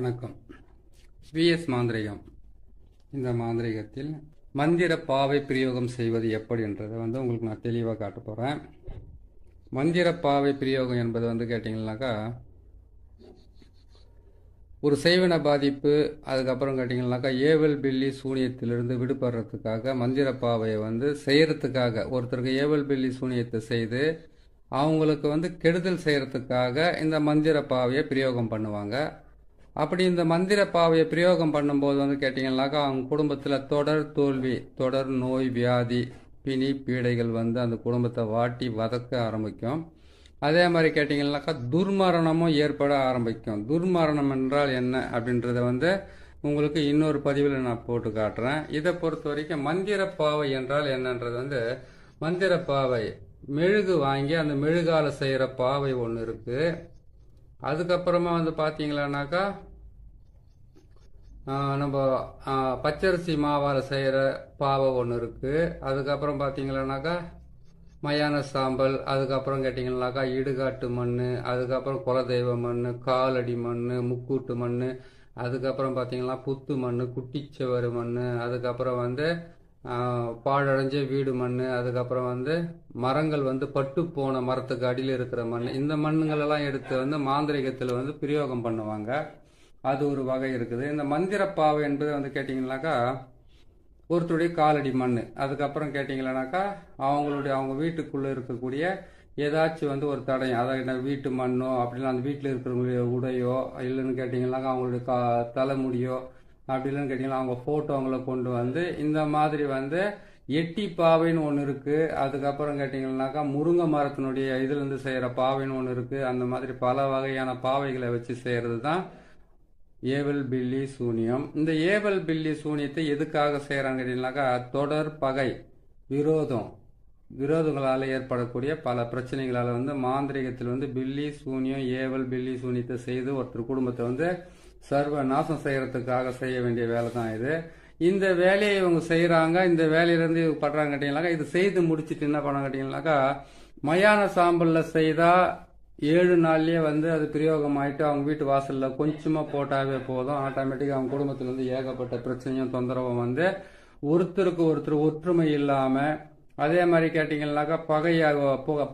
வணக்கம். விஎஸ் மாந்திரிகம். இந்த மாந்திரிகத்தில் மந்திர பாவை பிரயோகம் செய்வது எப்படி என்றதை உங்களுக்கு நான் தெளிவாக காட்ட போகிறேன். மந்திர பாவை பிரயோகம் என்பது கேட்டிங்கன்னாக்கா, ஒரு செய்வன பாதிப்பு, அதுக்கப்புறம் கேட்டிங்கன்னாக்கா ஏவல் பில்லி சூனியத்திலிருந்து விடுபடுறதுக்காக மந்திர பாவையை செய்கிறதுக்காக, ஒருத்தருக்கு ஏவல் பில்லி சூனியத்தை செய்து அவங்களுக்கு கெடுதல் செய்கிறதுக்காக இந்த மந்திர பாவையை பிரயோகம் பண்ணுவாங்க. அப்படி இந்த மந்திர பாவையை பிரயோகம் பண்ணும்போது கேட்டிங்கன்னாக்கா, அவங்க குடும்பத்தில் தொடர் தோல்வி, தொடர் நோய், வியாதி, பிணி, பீடைகள் அந்த குடும்பத்தை வாட்டி வதக்க ஆரம்பிக்கும். அதே மாதிரி கேட்டிங்கன்னாக்கா துர்மரணமும் ஏற்பட ஆரம்பிக்கும். துர்மரணம் என்றால் என்ன அப்படின்றத உங்களுக்கு இன்னொரு பதிவில் நான் போட்டு காட்டுறேன். இதை பொறுத்த வரைக்கும் மந்திர பாவை என்றால் என்னன்றது மந்திர பாவை மெழுகு வாங்கி அந்த மெழுகால செய்கிற பாவை ஒன்று இருக்குது. அதுக்கப்புறமா பார்த்தீங்களானாக்கா, நம்ம பச்சரிசி மாவால் செய்கிற பாவை ஒன்று இருக்குது. அதுக்கப்புறம் பார்த்தீங்களானாக்கா மயான சாம்பல், அதுக்கப்புறம் கேட்டிங்கன்னாக்கா இடுகாட்டு மண், அதுக்கப்புறம் குலதெய்வ மண், காலடி மண், முக்கூட்டு மண், அதுக்கப்புறம் பார்த்தீங்கன்னா புத்து மண், குட்டிச்சுவர் மண், அதுக்கப்புறம் பாழடைஞ்ச வீடு மண், அதுக்கப்புறம் மரங்கள் பட்டு போன மரத்துக்கு அடியில் இருக்கிற மண். இந்த மண்ணுங்களெல்லாம் எடுத்து மாந்திரிகத்தில் பிரயோகம் பண்ணுவாங்க. அது ஒரு வகை இருக்குது. இந்த மந்திர பாவை என்பது கேட்டிங்கன்னாக்கா ஒருத்தருடைய காலடி மண், அதுக்கப்புறம் கேட்டிங்கன்னாக்கா அவங்க வீட்டுக்குள்ளே இருக்கக்கூடிய ஏதாச்சும் ஒரு தடயம், அதாவது வீட்டு மண்ணோ அப்படின்னா அந்த வீட்டில் இருக்கிறவங்களுடைய உடையோ, இல்லைன்னு கேட்டிங்கன்னாக்கா அவங்களுடைய தலைமுடியோ, அப்படி இல்லைன்னு கேட்டிங்கன்னா அவங்க ஃபோட்டோங்களை கொண்டு இந்த மாதிரி எட்டி பாவைன்னு ஒன்று இருக்குது. அதுக்கப்புறம் கேட்டிங்கன்னாக்கா முருங்கை மரத்தினுடைய இதுலேருந்து செய்கிற பாவைன்னு ஒன்று இருக்குது. அந்த மாதிரி பல வகையான பாவைகளை வச்சு செய்கிறது தான் ஏவல் பில்லி சூனியம். இந்த ஏவல் பில்லி சூனியத்தை எதுக்காக செய்கிறாங்க கேட்டிங்கன்னாக்கா, தொடர் பகை, விரோதங்களால் ஏற்படக்கூடிய பல பிரச்சனைகளால் மாந்திரிகத்தில் பில்லி சூனியம், ஏவல் பில்லி சூனியத்தை செய்து ஒருத்தர் குடும்பத்தை சர்வ நாசம் செய்யறதுக்காக செய்ய வேண்டிய வேலை தான் இது. இந்த வேலையை இவங்க செய்கிறாங்க. இந்த வேலையிலேருந்து படுறாங்க கேட்டிங்கனாக்கா, இது செய்து முடிச்சுட்டு என்ன பண்ண கேட்டிங்கனாக்கா, மயான சாம்பலில் செய்தால் 7 நாள்லேயே அது பிரயோகம் ஆகிட்டு அவங்க வீட்டு வாசலில் கொஞ்சமாக போட்டாவே போதும். ஆட்டோமேட்டிக்காக அவங்க குடும்பத்தில் ஏகப்பட்ட பிரச்சனையும் தொந்தரவும் ஒருத்தருக்கு ஒருத்தர் ஒற்றுமை இல்லாமல், அதே மாதிரி கேட்டிங்கன்னாக்கா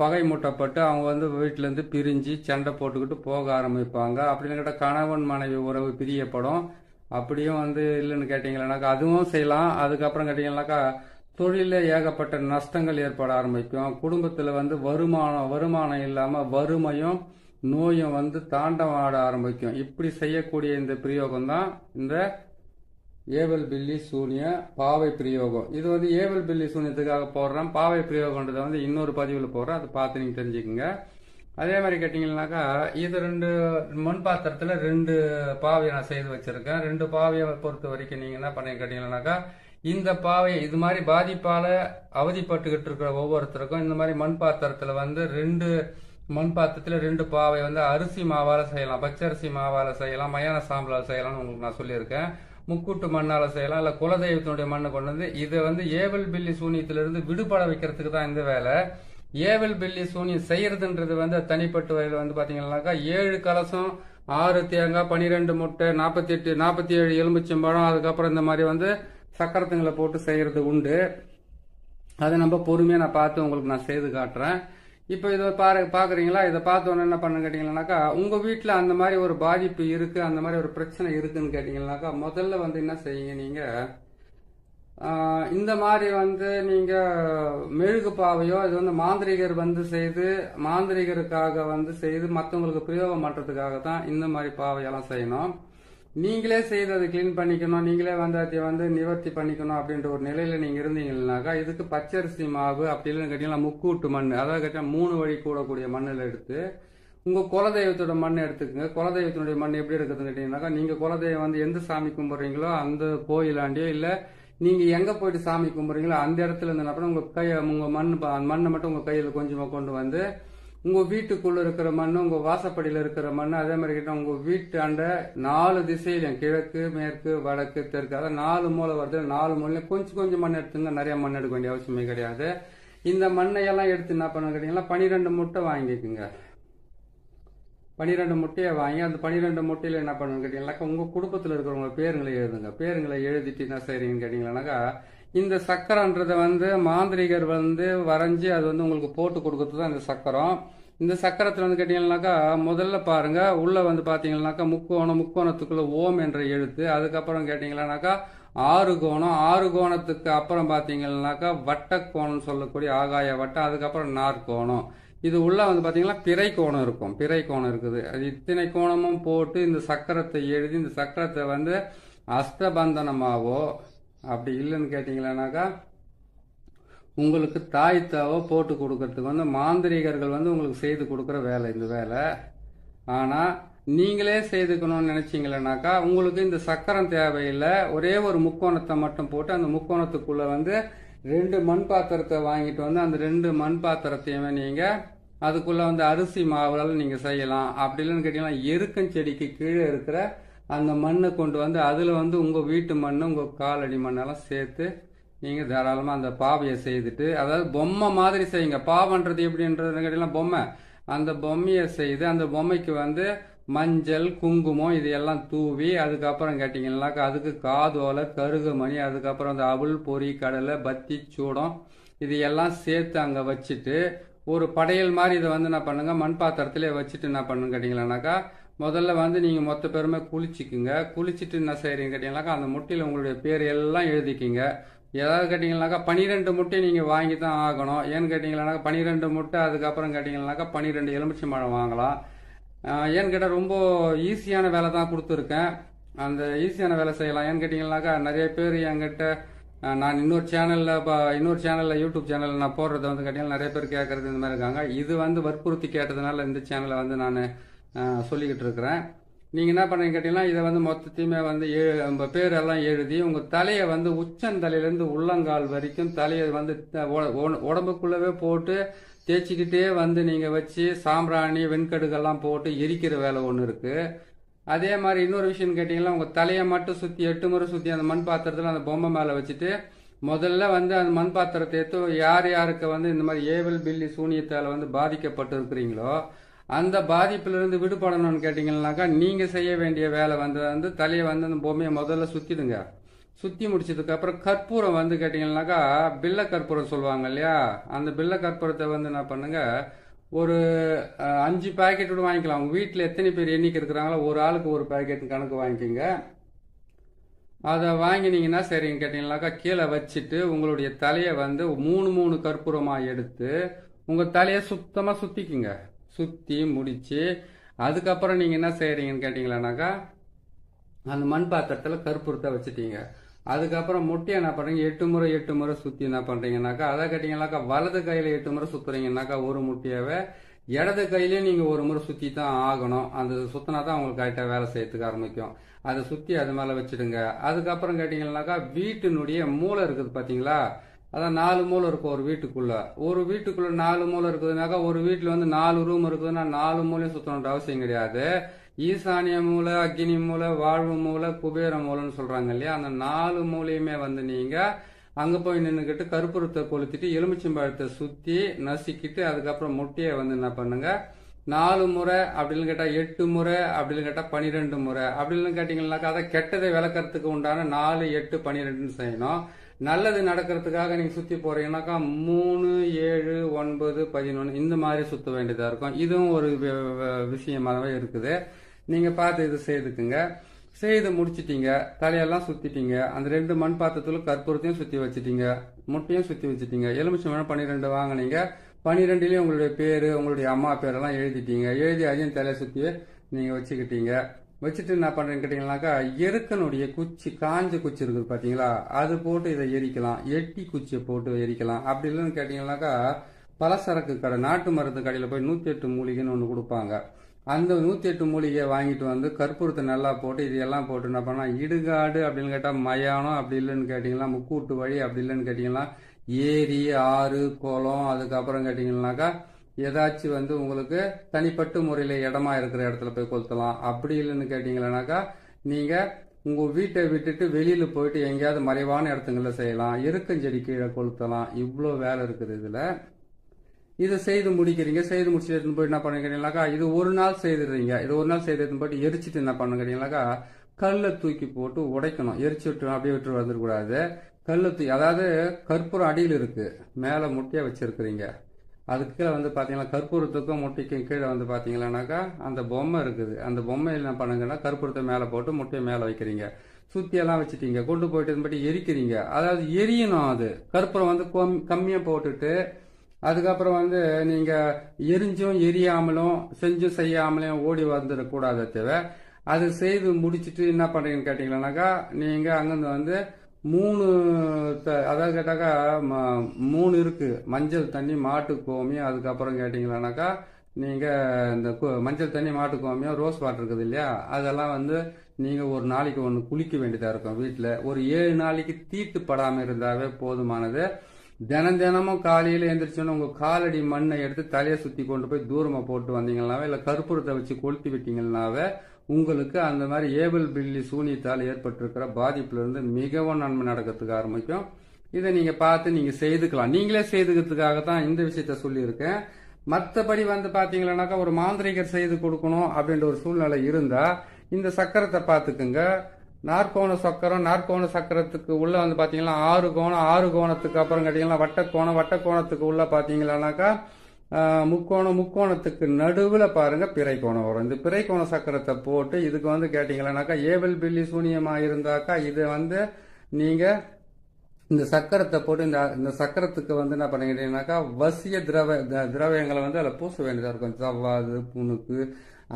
பகை மூட்டப்பட்டு அவங்க வீட்டிலேருந்து பிரிஞ்சு சண்டை போட்டுக்கிட்டு போக ஆரம்பிப்பாங்க. அப்படின்னு கேட்டால் கணவன் மனைவி உறவு பிரியப்படும். அப்படியும் இல்லைன்னு கேட்டிங்கன்னாக்கா அதுவும் செய்யலாம். அதுக்கப்புறம் கேட்டிங்கன்னாக்கா தொழிலில் ஏகப்பட்ட நஷ்டங்கள் ஏற்பட ஆரம்பிக்கும். குடும்பத்தில் வருமானம் இல்லாமல் வறுமையும் நோயும் தாண்டவம் ஆட ஆரம்பிக்கும். இப்படி செய்யக்கூடிய இந்த பிரயோகம் தான் இந்த ஏவல் பில்லி சூனிய பாவை பிரயோகம். இது ஏவல் பில்லி சூனியத்துக்காக போடுறேன். பாவை பிரயோகன்றதை இன்னொரு பதிவில் போடுறேன். அதை பார்த்து நீங்கள் தெரிஞ்சுக்கோங்க. அதே மாதிரி கேட்டிங்கன்னாக்கா, இது 2 மண் பாத்திரத்தில் 2 பாவையை நான் செய்து வச்சுருக்கேன். 2 பாவையை பொறுத்த வரைக்கும் நீங்கள் என்ன பண்ணி கேட்டிங்கன்னாக்கா, இந்த பாவையை இது மாதிரி பாதிப்பால் அவதிப்பட்டுக்கிட்டு இருக்கிற ஒவ்வொருத்தருக்கும் இந்த மாதிரி மண் பாத்திரத்தில் 2 மண் பாத்திரத்தில் 2 பாவை அரிசி மாவால் செய்யலாம், பச்சரிசி மாவால் செய்யலாம், மயான சாம்பலால் செய்யலாம்னு உங்களுக்கு நான் சொல்லியிருக்கேன். முக்கூட்டு மண்ணால் செய்யலாம், இல்லை குலதெய்வத்தினுடைய மண்ணை கொண்டு இதை ஏவல் பில்லி சூனியத்திலிருந்து விடுபட வைக்கிறதுக்கு தான் இந்த வேலை. ஏவல் பில்லி சூனியம் செய்யறதுன்றது தனிப்பட்ட வகையில் பார்த்தீங்கன்னாக்கா 7 கலசம், 6 தேங்காய், 12 முட்டை, 47 எலுமிச்சம்பழம், அதுக்கப்புறம் இந்த மாதிரி சக்கரத்துங்களை போட்டு செய்கிறது உண்டு. அதை நம்ம பொறுமையாக நான் பார்த்து உங்களுக்கு நான் செய்து காட்டுறேன். இப்போ இதை பார்க்குறீங்களா? இதை பார்த்தோன்னே என்ன பண்ணு கேட்டிங்கன்னாக்கா, உங்கள் வீட்டில் அந்த மாதிரி ஒரு பாதிப்பு இருக்குது, அந்த மாதிரி ஒரு பிரச்சனை இருக்குதுன்னு கேட்டிங்கன்னாக்கா, முதல்ல என்ன செய்யுங்க, நீங்கள் இந்த மாதிரி நீங்கள் மெழுகு பாவையோ இது மாந்திரிகர் செய்து மாந்திரிகருக்காக செய்து மற்றவங்களுக்கு பிரயோகம் பண்ணுறதுக்காக தான் இந்த மாதிரி பாவையெல்லாம் செய்யணும். நீங்களே செய்து அதை கிளீன் பண்ணிக்கணும், நீங்களே அதை நிவர்த்தி பண்ணிக்கணும் அப்படின்ற ஒரு நிலையில் நீங்கள் இருந்தீங்கன்னாக்கா, இதுக்கு பச்சரிசி மாவு அப்படி இல்லைன்னு கேட்டிங்கன்னா முக்கூட்டு மண், அதாவது கேட்டால் 3 வழி கூடக்கூடிய மண்ணில் எடுத்து உங்கள் குலதெய்வத்தோட மண் எடுத்துக்கோங்க. குலதெய்வத்தினுடைய மண் எப்படி இருக்குதுன்னு கேட்டிங்கன்னாக்கா, நீங்கள் குலதெய்வம் எந்த சாமி கும்பிட்றீங்களோ அந்த கோயிலாண்டியோ, இல்லை நீங்கள் எங்கே போயிட்டு சாமி கும்பிட்றீங்களோ அந்த இடத்துல இருந்தப்போ உங்கள் மண்ணை மட்டும் உங்கள் கையில் கொஞ்சமாக கொண்டு உங்கள் வீட்டுக்குள்ளே இருக்கிற மண், உங்கள் வாசப்படியில் இருக்கிற மண், அதே மாதிரி கேட்டால் உங்கள் வீட்டு அண்ட 4 திசையிலையும் கிழக்கு, மேற்கு, வடக்கு, தெற்கு, அதாவது 4 மூலை வருது. 4 மூலையும் கொஞ்சம் மண் எடுத்துங்க. நிறைய மண் எடுக்க வேண்டிய அவசியமே கிடையாது. இந்த மண்ணையெல்லாம் எடுத்து என்ன பண்ண கேட்டிங்கன்னா 12 முட்டை வாங்கிக்குங்க. 12 முட்டையை வாங்கி அந்த 12 முட்டையில என்ன பண்ணுன்னு கேட்டீங்கன்னாக்கா உங்க குடும்பத்தில் இருக்கிறவங்க பேருங்களை எழுதுங்க. பேருங்களை எழுதிட்டு என்ன செய்றீங்கன்னு கேட்டீங்கன்னாக்கா இந்த சக்கரன்றதை வந்து மாந்திரிகர் வந்து வரைஞ்சி அது வந்து உங்களுக்கு போட்டு கொடுக்கறது தான் இந்த சக்கரம். இந்த சக்கரத்தில் வந்து கேட்டீங்கன்னாக்கா முதல்ல பாருங்க உள்ள வந்து பாத்தீங்கன்னாக்கா முக்கோணத்துக்குள்ள ஓம் என்ற எழுத்து. அதுக்கப்புறம் கேட்டீங்கன்னாக்கா 6 கோணம், 6 கோணத்துக்கு அப்புறம் பாத்தீங்கன்னாக்கா வட்டக்கோணம் சொல்லக்கூடிய ஆகாய வட்டம், அதுக்கப்புறம் நாற்கோணம். இது உள்ள வந்து பாத்தீங்கன்னா பிறை கோணம் இருக்கும். பிறை கோணம் இருக்குது. அது இத்தனை கோணமும் போட்டு இந்த சக்கரத்தை எழுதி இந்த சக்கரத்தை வந்து அஷ்டபந்தனமாவோ அப்படி இல்லைன்னு கேட்டீங்கன்னாக்கா உங்களுக்கு தாய்த்தாவோ போட்டு கொடுக்கறதுக்கு வந்து மாந்திரிகர்கள் வந்து உங்களுக்கு செய்து கொடுக்குற வேலை இந்த வேலை. ஆனா நீங்களே செய்துக்கணும்னு நினைச்சீங்களேனாக்கா உங்களுக்கு இந்த சக்கரம் தேவையில்லை. ஒரே ஒரு முக்கோணத்தை மட்டும் போட்டு அந்த முக்கோணத்துக்குள்ள வந்து 2 மண் பாத்திரத்தை வாங்கிட்டு வந்து அந்த 2 மண் பாத்திரத்தையுமே நீங்க அதுக்குள்ள வந்து அரிசி மாவுலால நீங்க செய்யலாம். அப்படி இல்லைன்னு கேட்டீங்கன்னா எருக்கஞ்செடிக்கு கீழே இருக்கிற அந்த மண்ணை கொண்டு வந்து அதுல வந்து உங்க வீட்டு மண் உங்க காலடி மண்ணெல்லாம் சேர்த்து நீங்க தாராளமா அந்த பாவையை செய்துட்டு, அதாவது பொம்மை மாதிரி செய்யுங்க. பாவன்றது எப்படின்றது கேட்டீங்கன்னா பொம்மை. அந்த பொம்மையை செய்து அந்த பொம்மைக்கு வந்து மஞ்சள் குங்குமம் இது எல்லாம் தூவி அதுக்கப்புறம் கேட்டீங்கன்னாக்கா அதுக்கு காதோலை கருகுமணி அதுக்கப்புறம் அந்த அவுள் பொறி கடலை பத்தி சூடம் இது எல்லாம் சேர்த்து அங்க வச்சுட்டு ஒரு படையல் மாதிரி இதை வந்து என்ன பண்ணுங்க மண் பாத்திரத்திலே வச்சுட்டு என்ன பண்ணுங்க கேட்டீங்கன்னாக்கா முதல்ல வந்து நீங்க மொத்த பேருமே குளிச்சுக்குங்க. குளிச்சுட்டு என்ன செய்றீங்க கேட்டீங்கன்னாக்கா அந்த முட்டையில உங்களுடைய பேர் எல்லாம் எழுதிக்கிங்க. ஏதாவது கேட்டீங்கன்னாக்கா 12 முட்டை நீங்க வாங்கி தான் ஆகணும். ஏன்னு கேட்டீங்கன்னாக்கா 12 முட்டை அதுக்கப்புறம் கேட்டீங்கன்னாக்கா 12 எலுமிச்சை பழம் வாங்கலாம். ஏன்னு கேட்டால் ரொம்ப ஈஸியான வேலை தான் கொடுத்துருக்கேன். அந்த ஈஸியான வேலை செய்யலாம். ஏன்னு கேட்டீங்கன்னாக்கா நிறைய பேர் என்கிட்ட நான் இன்னொரு சேனலில் யூடியூப் சேனலில் நான் போடுறத வந்து கேட்டீங்கன்னா நிறைய பேர் கேட்கறது இந்த மாதிரி இருக்காங்க. இது வந்து வற்புறுத்தி கேட்டதுனால இந்த சேனலை வந்து நான் சொல்லிக்கிட்டு இருக்கிறேன். நீங்கள் என்ன பண்ணுறீங்க கேட்டீங்கன்னா இதை வந்து மொத்தத்தையுமே வந்து உங்கள் பேரெல்லாம் எழுதி உங்கள் தலையை வந்து உச்சந்தலையிலேருந்து உள்ளங்கால் வரைக்கும் தலையை வந்து உடம்புக்குள்ளவே போட்டு தேய்ச்சிக்கிட்டே வந்து நீங்கள் வச்சு சாம்பிராணி வெண்கடுகெல்லாம் போட்டு எரிக்கிற வேலை ஒன்று இருக்குது. அதே மாதிரி இன்னொரு விஷயம் கேட்டிங்கன்னா உங்கள் தலையை மட்டும் சுற்றி 8 முறை சுற்றி அந்த மண் பாத்திரத்தில் அந்த பொம்மை மேலே வச்சுட்டு முதல்ல வந்து அந்த மண் பாத்திரத்தை எடுத்து யார் யாருக்கு வந்து இந்த மாதிரி ஏவல் பில்லி சூனியத்தால் வந்து பாதிக்கப்பட்டு இருக்கிறீங்களோ அந்த பாதிப்பிலிருந்து விடுபடணும்னு கேட்டீங்கன்னாக்கா நீங்கள் செய்ய வேண்டிய வேலை வந்து தலையை வந்து அந்த பொம்மையை முதல்ல சுற்றிடுங்க. சுற்றி முடிச்சதுக்கு அப்புறம் கற்பூரம் வந்து கேட்டீங்கன்னாக்கா பில்ல கற்பூரம் சொல்லுவாங்க இல்லையா, அந்த பில்ல கற்பூரத்தை வந்து என்ன பண்ணுங்க ஒரு 5 பாக்கெட் கூட வாங்கிக்கலாம். உங்க வீட்டில் எத்தனை பேர் எண்ணிக்கை இருக்கிறாங்களோ ஒரு ஆளுக்கு ஒரு பாக்கெட் கணக்கு வாங்கிக்கோங்க. அதை வாங்கினீங்கன்னா சரிங்க கேட்டீங்கன்னாக்கா கீழே வச்சுட்டு உங்களுடைய தலையை வந்து 3 கற்பூரமாக எடுத்து உங்கள் தலையை சுத்தமாக சுற்றிக்குங்க. சுற்றி முடிச்சு அதுக்கப்புறம் நீங்கள் என்ன செய்கிறீங்கன்னு கேட்டிங்களானாக்கா அந்த மண் பாத்திரத்தில் கற்பூரத்தை வச்சுட்டீங்க. அதுக்கப்புறம் முட்டையை என்ன பண்ணுறீங்க 8 முறை சுற்றி என்ன பண்ணுறீங்கன்னாக்கா அதை கேட்டிங்கன்னாக்கா வலது கையில் 8 முறை சுற்றுறீங்கன்னாக்கா ஒரு முட்டையாவே இடது கையிலையும் நீங்கள் ஒரு முறை சுற்றி தான் ஆகணும். அந்த சுற்றினா தான் உங்களுக்கு கரெக்டாக வேலை செய்யறதுக்கு ஆரம்பிக்கும். அதை சுற்றி அது மேலே வச்சுடுங்க. அதுக்கப்புறம் கேட்டிங்கன்னாக்கா வீட்டினுடைய மூளை இருக்குது பார்த்தீங்களா, அதான் 4 மூளை இருக்கும் ஒரு வீட்டுக்குள்ள. ஒரு வீட்டுக்குள்ள 4 மூளை இருக்குதுனாக்கா ஒரு வீட்டில் வந்து 4 ரூம் இருக்குதுன்னா 4 மூலையும் சுற்றணுன்ற அவசியம் கிடையாது. ஈசானிய மூலை அக்னி மூலை வாழ்வு மூலை குபேர மூலைன்னு சொல்றாங்க இல்லையா, அந்த 4 மூலையுமே வந்து நீங்க அங்க போய் நின்றுக்கிட்டு கற்பூரத்தை கொளுத்திட்டு எலுமிச்சம்பழத்தை சுத்தி நசுக்கிட்டு அதுக்கப்புறம் முட்டையை வந்து என்ன பண்ணுங்க 4 முறை அப்படின்னு கேட்டா 8 முறை அப்படின்னு கேட்டா 12 முறை அப்படின்னு கேட்டீங்கன்னாக்கா அதை கெட்டதை விளக்கறதுக்கு உண்டான 4 8 12 செய்யணும். நல்லது நடக்கிறதுக்காக நீங்க சுத்தி போறீங்கன்னாக்கா 3 7 9 11 இந்த மாதிரி சுத்த வேண்டியதா இருக்கும். இதுவும் ஒரு விஷயமாவே இருக்குது. நீங்க பார்த்து இது செய்துக்குங்க. செய்து முடிச்சிட்டீங்க, தலையெல்லாம் சுத்திட்டீங்க, அந்த 2 மண் பாத்திரத்துல கற்பூரத்தையும் சுத்தி வச்சுட்டீங்க, முட்டையும் சுத்தி வச்சுட்டீங்க, எலுமிச்சம்பழம் 12 வாங்கினீங்க. 12லயும் உங்களுடைய பேரு உங்களுடைய அம்மா பேரெல்லாம் எழுதிட்டீங்க. எழுதி அதையும் தலையை சுத்தி நீங்க வச்சுக்கிட்டீங்க. வச்சுட்டு என்ன பண்றீங்கன்னு கேட்டீங்கன்னாக்கா எருக்கனுடைய குச்சி காஞ்ச குச்சி இருக்குது பாத்தீங்களா, அது போட்டு இதை எரிக்கலாம். எட்டி குச்சியை போட்டு எரிக்கலாம். அப்படி இல்லைன்னு கேட்டீங்கன்னாக்கா பலசரக்கு கடை நாட்டு மருந்து கடையில் போய் 108 மூலிகைன்னு ஒன்று கொடுப்பாங்க. அந்த 108 மூலிகையை வாங்கிட்டு வந்து கற்பூரத்தை நல்லா போட்டு இது எல்லாம் போட்டு என்ன பண்ணா இடுகாடு அப்படின்னு கேட்டால் மயானம், அப்படி இல்லைன்னு கேட்டீங்கன்னா முக்கூட்டு வழி, அப்படி இல்லைன்னு கேட்டீங்கன்னா ஏரி ஆறு குளம், அதுக்கப்புறம் கேட்டீங்கன்னாக்கா ஏதாச்சும் வந்து உங்களுக்கு தனிப்பட்ட முறையில் இடமா இருக்கிற இடத்துல போய் கொளுத்தலாம். அப்படி இல்லைன்னு கேட்டீங்கன்னாக்கா நீங்க உங்க வீட்டை விட்டுட்டு வெளியில போயிட்டு எங்கேயாவது மறைவான இடத்துங்கள செய்யலாம். எருக்கஞ்செடி கீழே கொளுத்தலாம். இவ்வளோ வேலை இருக்குது இதுல. இது செய்து முடிக்கிறீங்க. செய்து முடிச்சுட்டு எடுத்துன்னு போய் என்ன பண்ணுறீங்கன்னாக்கா, இது ஒரு நாள் செய்துடுறீங்க. இது ஒரு நாள் செய்து எடுத்துன்னு போயிட்டு எரிச்சிட்டு என்ன பண்ணுறீங்கன்னாக்கா, கல்லை தூக்கி போட்டு உடைக்கணும். எரிச்சு விட்டு அப்படியே விட்டு வந்துடக்கூடாது. கல்லை தூக்கி, அதாவது கற்பூரம் அடியில் இருக்கு, மேலே முட்டையை வச்சிருக்கிறீங்க. அதுக்கு கீழே வந்து பார்த்தீங்கன்னா கற்பூரத்துக்கும் முட்டைக்கும் கீழே வந்து பார்த்தீங்கன்னாக்கா அந்த பொம்மை இருக்குது. அந்த பொம்மையில் என்ன பண்ணுங்கன்னா கற்பூரத்தை மேலே போட்டு முட்டையை மேலே வைக்கிறீங்க. சுத்தியெல்லாம் வச்சுட்டீங்க. கொண்டு போயிட்டு பற்றி எரிக்கிறீங்க. அதாவது எரியணும். அது கற்பூரம் வந்து கம்மியாக போட்டுட்டு அதுக்கப்புறம் வந்து நீங்கள் எரிஞ்சும் எரியாமலும் செஞ்சும் செய்யாமலும் ஓடி வந்துடக்கூடாது. தேவை அது செய்து முடிச்சுட்டு என்ன பண்ணுறீங்கன்னு கேட்டிங்கன்னாக்கா, நீங்கள் அங்கேருந்து வந்து 3 அதாவது கேட்டாக்கா 3 இருக்கு. மஞ்சள் தண்ணி, மாட்டு கோமியம், அதுக்கப்புறம் கேட்டிங்களானாக்கா நீங்கள் இந்த மஞ்சள் தண்ணி, மாட்டு கோமியம், ரோஸ் வாட்டர் இருக்குது இல்லையா, அதெல்லாம் வந்து நீங்கள் ஒரு நாளைக்கு ஒன்று குளிக்க வேண்டியதாக இருக்கும். வீட்டில் ஒரு 7 நாளைக்கு தீட்டு படாமல் இருந்தாவே போதுமானது. தினமும் காலையில் எழுந்திரிச்சோன்னு உங்கள் காலடி மண்ணை எடுத்து தலையை சுற்றி கொண்டு போய் தூரமாக போட்டு வந்தீங்கன்னாவே, இல்லை கற்பூரத்தை வச்சு கொளுத்தி விட்டீங்கன்னாவே உங்களுக்கு அந்த மாதிரி ஏவல் பில்லி சூனியத்தால் ஏற்பட்டிருக்கிற பாதிப்புலேருந்து மிகவும் நன்மை நடக்கிறதுக்கு ஆரம்பிக்கும். இதை நீங்கள் பார்த்து நீங்கள் செய்துக்கலாம். நீங்களே செய்துக்கிறதுக்காக தான் இந்த விஷயத்த சொல்லியிருக்கேன். மற்றபடி வந்து பார்த்தீங்கன்னாக்கா ஒரு மாந்திரிகர் செய்து கொடுக்கணும் அப்படின்ற ஒரு சூழ்நிலை இருந்தால் இந்த சக்கரத்தை பார்த்துக்குங்க. நாற்கோண சக்கரம், நாற்கோண சக்கரத்துக்கு உள்ள வந்து பார்த்தீங்கன்னா 6 கோணம், 6 கோணத்துக்கு அப்புறம் கேட்டிங்கன்னா வட்டக்கோணம், வட்டக்கோணத்துக்கு உள்ள பார்த்தீங்கன்னாக்கா முக்கோணத்துக்கு நடுவில் பாருங்க பிறைக்கோணம் வரும். இந்த பிறைக்கோண சக்கரத்தை போட்டு இதுக்கு வந்து கேட்டீங்கன்னாக்கா ஏவல் பில்லி சூனியமாக இருந்தாக்கா இதை வந்து நீங்கள் இந்த சக்கரத்தை போட்டு இந்த சக்கரத்துக்கு வந்து என்ன பண்ணிக்கிட்டீங்கன்னாக்கா வசிய திரவியங்களை வந்து அதில் பூச வேண்டியதாக இருக்கும். சவ்வாது, புணுக்கு,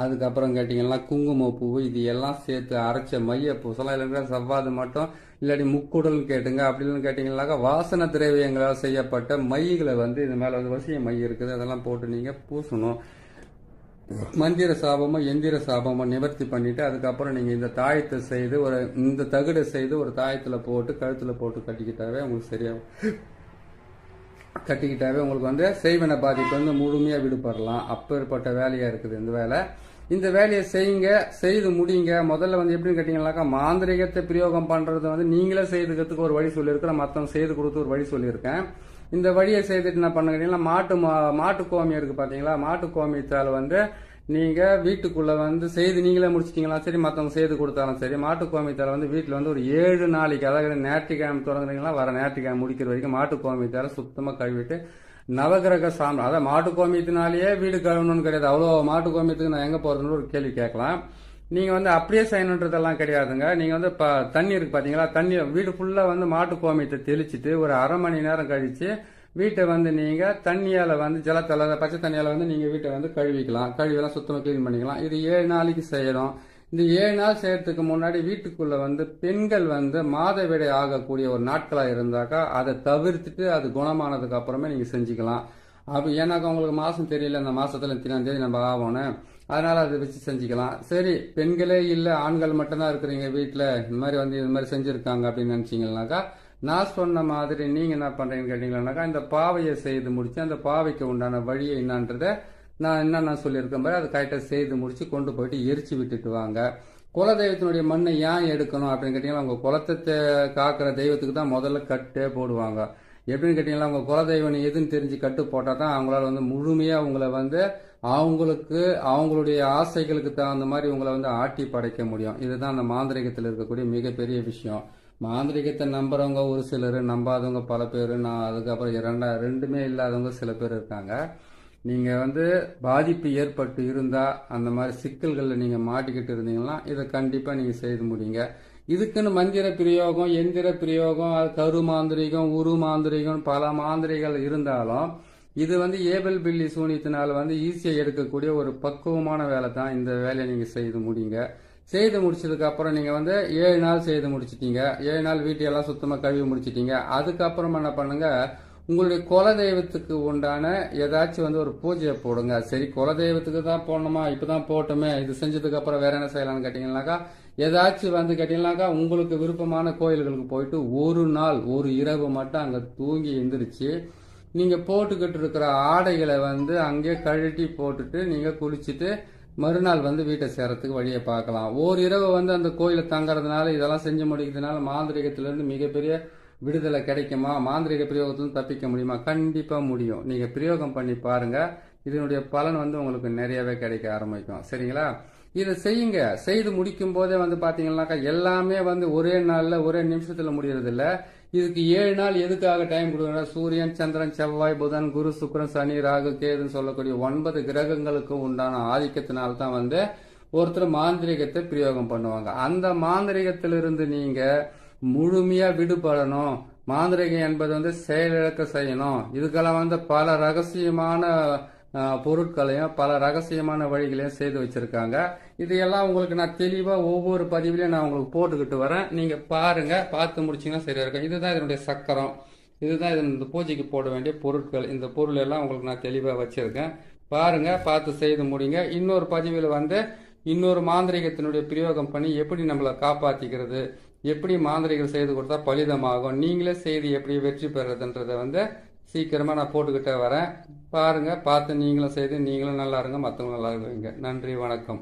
அதுக்கப்புறம் கேட்டிங்கன்னா குங்குமப்பூ, இது எல்லாம் சேர்த்து அரைச்ச மைய பூசலாம். இல்லைன்னா சவ்வாது மட்டும், இல்லாட்டி முக்குடல்னு கேட்டுங்க. அப்படின்னு கேட்டிங்கன்னாக்கா வாசன திரவியங்களால் செய்யப்பட்ட மைகளை வந்து இது மேலே வந்து வசிய மை இருக்குது, அதெல்லாம் போட்டு நீங்கள் பூசணும். மந்திர சாபமோ எந்திர சாபமோ நிவர்த்தி பண்ணிட்டு அதுக்கப்புறம் நீங்கள் இந்த தாயத்தை செய்து இந்த தகுடை செய்து ஒரு தாயத்தில் போட்டு கழுத்தில் போட்டு கட்டிக்கிட்டாவே உங்களுக்கு சரியாகும். கட்டிக்கிட்டாவே உங்களுக்கு வந்து செய்வன பாதிப்பு வந்து முழுமையாக விடுபடலாம். அப்பேற்பட்ட வேலையாக இருக்குது இந்த வேலை. இந்த வேலையை செய்யுங்க, செய்து முடியுங்க. முதல்ல வந்து எப்படின்னு கேட்டிங்கன்னாக்கா மாந்திரிகத்தை பிரயோகம் பண்ணுறது வந்து நீங்களே செய்துக்கிறதுக்கு ஒரு வழி சொல்லியிருக்கிறேன், மற்றவங்க செய்து கொடுத்து ஒரு வழி சொல்லியிருக்கேன். இந்த வழியை செய்துட்டு என்ன பண்ணுறீங்கன்னா மாட்டு கோமியம் இருக்குது பார்த்தீங்களா, மாட்டு கோமியத்தால் வந்து நீங்கள் வீட்டுக்குள்ளே வந்து செய்து நீங்களே முடிச்சிட்டிங்களா சரி, மற்றவங்க செய்து கொடுத்தாலும் சரி, மாட்டு கோமியத்தால் வந்து வீட்டில் வந்து ஒரு 7 நாளைக்கு, அதாவது ஞாயிற்றுக்கிழமை தொடங்குறீங்களா வர ஞாயிற்றுக்கிழமை முடிக்கிற வரைக்கும் மாட்டு கோமியத்தால் சுத்தமாக கழுவிட்டு நவகிரக சாமி, அதாவது மாட்டு கோமியத்தினாலேயே வீடு கழுவணும்னு கிடையாது. அவ்வளோ மாட்டு கோமியத்துக்கு நான் எங்கே போகிறதுன்னு ஒரு கேள்வி கேட்கலாம். நீங்கள் வந்து அப்படியே செய்யணுன்றதெல்லாம் கிடையாதுங்க. நீங்கள் வந்து தண்ணி இருக்குது பார்த்தீங்களா, தண்ணி வீடு ஃபுல்லாக வந்து மாட்டு கோமியத்தை தெளிச்சிட்டு ஒரு அரை மணி நேரம் கழித்து வீட்டை வந்து நீங்கள் தண்ணியால் வந்து ஜலத்தில் பச்சை தண்ணியால் வந்து நீங்கள் வீட்டை வந்து கழுவிலாம் சுத்தமாக க்ளீன் பண்ணிக்கலாம். இது 7 நாளைக்கு செய்யணும். இந்த 7 நாள் செய்யறதுக்கு முன்னாடி வீட்டுக்குள்ளே வந்து பெண்கள் வந்து மாதவிடை ஆகக்கூடிய ஒரு நாட்களாக இருந்தாக்கா அதை தவிர்த்துட்டு அது குணமானதுக்கு அப்புறமே நீங்கள் செஞ்சுக்கலாம். அப்போ ஏன்னாக்கா உங்களுக்கு மாதம் தெரியல, இந்த மாதத்தில் 3ஆம் தேதி நம்ம ஆகணும், அதனால் அதை வச்சு செஞ்சுக்கலாம். சரி, பெண்களே இல்லை ஆண்கள் மட்டும்தான் இருக்கிறீங்க வீட்டில், இந்த மாதிரி வந்து இது மாதிரி செஞ்சுருக்காங்க அப்படின்னு நினச்சிங்கன்னாக்கா நான் சொன்ன மாதிரி நீங்கள் என்ன பண்ணுறீங்கன்னு கேட்டிங்கன்னாக்கா இந்த பாவையை செய்து முடித்து அந்த பாவைக்கு உண்டான வழியை என்னன்றதை நான் சொல்லியிருக்கேன் பாரு, அது கரெக்டாக செய்து முடித்து கொண்டு போயிட்டு எரிச்சு விட்டுட்டு வாங்க. குலதெய்வத்தினுடைய மண்ணை ஏன் எடுக்கணும் அப்படின்னு கேட்டிங்கன்னா உங்கள் குலத்தை காக்கிற தெய்வத்துக்கு தான் முதல்ல கட்டே போடுவாங்க. எப்படின்னு கேட்டிங்கன்னா உங்கள் குலதெய்வம் எதுன்னு தெரிஞ்சு கட்டு போட்டால் தான் அவங்களால வந்து முழுமையாக உங்களை வந்து அவங்களுடைய ஆசைகளுக்கு தகுந்த மாதிரி உங்களை வந்து ஆட்டி படைக்க முடியும். இதுதான் அந்த மாந்திரிகத்தில் இருக்கக்கூடிய மிகப்பெரிய விஷயம். மாந்திரிகத்தை நம்புறவங்க ஒரு சிலர், நம்பாதவங்க பல பேர், நான் அதுக்கப்புறம் ரெண்டுமே இல்லாதவங்க சில பேர் இருக்காங்க. நீங்கள் வந்து பாதிப்பு ஏற்பட்டு இருந்தால் அந்த மாதிரி சிக்கல்களில் நீங்கள் மாட்டிக்கிட்டு இருந்தீங்கன்னா இதை கண்டிப்பாக நீங்கள் செய்து முடியுங்க. இதுக்குன்னு மந்திர பிரயோகம், எந்திர பிரயோகம், கரு மாந்திரிகம், உரு மாந்திரிகம், பல மாந்திரிகள் இருந்தாலும் இது வந்து ஏவல் பில்லி சூனியத்தினால் வந்து ஈஸியாக எடுக்கக்கூடிய ஒரு பக்குவமான வேலை தான். இந்த வேலையை நீங்கள் செய்து முடியுங்க. செய்து முடிச்சதுக்கு அப்புறம் நீங்கள் வந்து 7 நாள் செய்து முடிச்சிட்டீங்க. 7 நாள் வீட்டையெல்லாம் சுத்தமாக கழுவி முடிச்சிட்டீங்க. அதுக்கப்புறம் என்ன பண்ணுங்க, உங்களுடைய குலதெய்வத்துக்கு உண்டான ஏதாச்சும் வந்து ஒரு பூஜையை போடுங்க. சரி, குலதெய்வத்துக்கு தான் போடணுமா, இப்பதான் போட்டோமே, இது செஞ்சதுக்கு அப்புறம் வேற என்ன செய்யலாம்னு கேட்டீங்கன்னாக்கா ஏதாச்சும் வந்து கேட்டீங்கன்னாக்கா உங்களுக்கு விருப்பமான கோயில்களுக்கு போயிட்டு ஒரு நாள் ஒரு இரவு மட்டும் அங்கே தூங்கி எந்திரிச்சு நீங்கள் போட்டுக்கிட்டு இருக்கிற ஆடைகளை வந்து அங்கே கழட்டி போட்டுட்டு நீங்கள் குளிச்சுட்டு மறுநாள் வந்து வீட்டை சேரத்துக்கு வழியை பார்க்கலாம். ஓரிரவு வந்து அந்த கோயிலை தங்கறதுனால இதெல்லாம் செஞ்சு முடிக்கிறதுனால மாந்திரிகத்திலிருந்து மிகப்பெரிய விடுதலை கிடைக்குமா, மாந்திரிக பிரயோகத்திலிருந்து தப்பிக்க முடியுமா? கண்டிப்பா முடியும். நீங்க பிரயோகம் பண்ணி பாருங்க, இதனுடைய பலன் வந்து உங்களுக்கு நிறையவே கிடைக்க ஆரம்பிக்கும். சரிங்களா? இதை செய்யுங்க. செய்து முடிக்கும் போதே வந்து பாத்தீங்கன்னாக்கா எல்லாமே வந்து ஒரே நாள்ல ஒரே நிமிஷத்துல முடியறது இல்ல. இதுக்கு 7 நாள் எதுக்காக டைம் கொடுக்குறா? சூரியன், சந்திரன், செவ்வாய், புதன், குரு, சுக்கிரன், சனி, ராகு, கேதுன்னு சொல்லக்கூடிய 9 கிரகங்களுக்கு உண்டான ஆதிக்கத்தினால்தான் வந்து ஒருத்தர் மாந்திரிகத்தை பிரயோகம் பண்ணுவாங்க. அந்த மாந்திரிகத்திலிருந்து நீங்க முழுமையா விடுபடணும். மாந்திரிகம் என்பது வந்து செயலிழக்க செய்யணும். இதுக்கெல்லாம் வந்து பல ரகசியமான பொருட்களையும் பல ரகசியமான வழிகளையும் செய்து வச்சிருக்காங்க. இதையெல்லாம் உங்களுக்கு நான் தெளிவா ஒவ்வொரு பதிவிலையும் நான் உங்களுக்கு போட்டுக்கிட்டு வரேன். நீங்க பாருங்க, பார்த்து முடிச்சீங்கன்னா சரியா இருக்கும். இதுதான் இதனுடைய சக்கரம், இதுதான் இந்த பூஜைக்கு போட வேண்டிய பொருட்கள். இந்த பொருள் எல்லாம் உங்களுக்கு நான் தெளிவா வச்சிருக்கேன். பாருங்க, பார்த்து செய்து முடிங்க. இன்னொரு பதிவில் வந்து இன்னொரு மாந்திரிகத்தினுடைய பிரயோகம் பண்ணி எப்படி நம்மளை காப்பாத்திக்கிறது, எப்படி மாந்திரிகம் செய்து கொடுத்தா பலிதமாகும், நீங்களே செய்து எப்படி வெற்றி பெறதுன்றதை வந்து சீக்கிரமா நான் போட்டுக்கிட்டே வரேன். பாருங்க, பார்த்து நீங்களும் செய்து நீங்களும் நல்லா இருங்க, மற்றவங்களும் நல்லா இருங்க. நன்றி, வணக்கம்.